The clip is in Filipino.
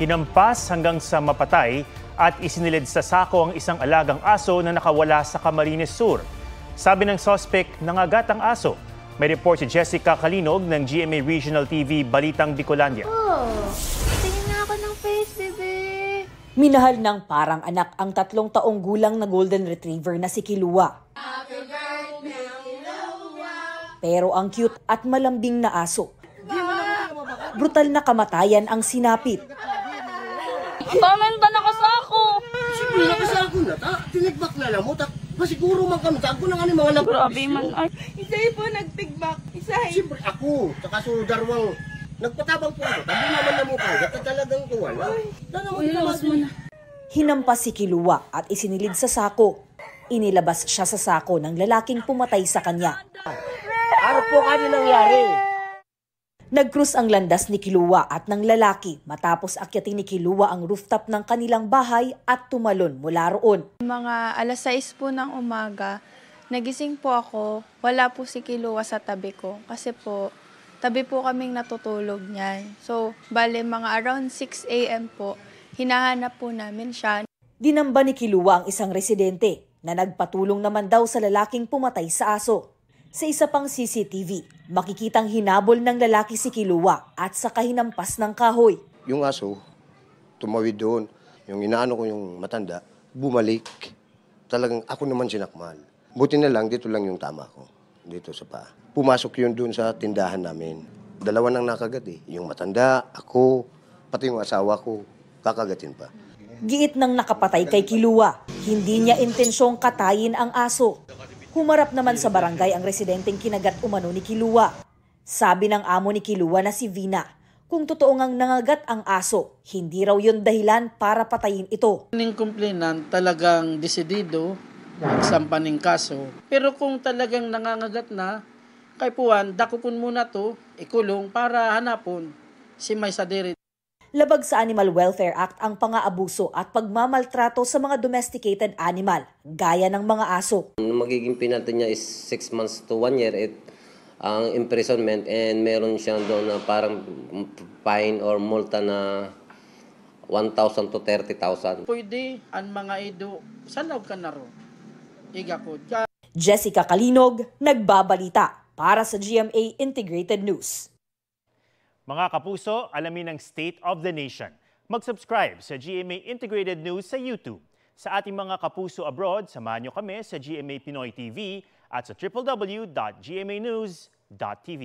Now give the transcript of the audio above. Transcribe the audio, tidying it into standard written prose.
Hinampas hanggang sa mapatay at isinilid sa sako ang isang alagang aso na nakawala sa Camarines Sur. Sabi ng suspect, nangagat ang aso. May report si Jessica Kalinog ng GMA Regional TV Balitang Bicolandia. Tingin na ako ng face, bebe. Minahal ng parang anak ang 3 taong gulang na golden retriever na si Kilua. Pero ang cute at malambing na aso, brutal na kamatayan ang sinapit. Pamenta na kasako! Siyempre, nakasako na ta. Tinigbak na lang mo. Masiguro man kami. Ako na nga ni mga Grabe man. Ay, Isa'y po nagtigbak. Isa'y. Siyempre, ako. Tsaka so, darwang nagpatabang po ako. Tabi naman na mo kaya. Talagang kuwala. Hinampas si Kilua at isinilid sa sako. Inilabas siya sa sako ng lalaking pumatay sa kanya. Ano po kanya nangyari? Nag-cruise ang landas ni Kilua at ng lalaki matapos akyatin ni Kilua ang rooftop ng kanilang bahay at tumalon mula roon. Mga alas 6 po ng umaga, nagising po ako, wala po si Kilua sa tabi ko. Kasi po, tabi po kaming natutulog niyan. So, bale mga around 6 a.m. po, hinahanap po namin siya. Dinamba ni Kilua ang isang residente na nagpatulong naman daw sa lalaking pumatay sa aso. Sa isa pang CCTV, makikitang hinabol ng lalaki si Kilua at saka hinampas ng kahoy. Yung aso, tumawid doon. Yung inaano ko yung matanda, bumalik. Talagang ako naman sinakmal. Buti na lang, dito lang yung tama ko. Dito sa paa. Pumasok yun doon sa tindahan namin. 2 nang nakagat eh. Yung matanda, ako, pati yung asawa ko, kakagatin pa. Giit ng nakapatay kay Kilua, hindi niya intensyong katayin ang aso. Humarap naman sa barangay ang residenteng kinagat umano ni Kilua. Sabi ng amo ni Kilua na si Vina, kung totoo ngang nangagat ang aso, hindi raw yun dahilan para patayin ito. Yung complainant talagang desidido magsampa ng kaso. Pero kung talagang nangangagat na, kay Puan, dakukun muna to, ikulong para hanapon si May Sadiri. Labag sa Animal Welfare Act ang pang-aabuso at pagmamaltrato sa mga domesticated animal, gaya ng mga aso. Magiging penalty niya is 6 months to 1 year ang imprisonment, and meron siyang doon na parang fine or multa na 1,000 to 30,000. Pwede ang mga ido, sanaw ka na ro. Iga ko. Jessica Kalinog, nagbabalita para sa GMA Integrated News. Mga kapuso, alamin ang State of the Nation. Mag-subscribe sa GMA Integrated News sa YouTube. Sa ating mga kapuso abroad, samahan nyo kami sa GMA Pinoy TV at sa www.gmanews.tv.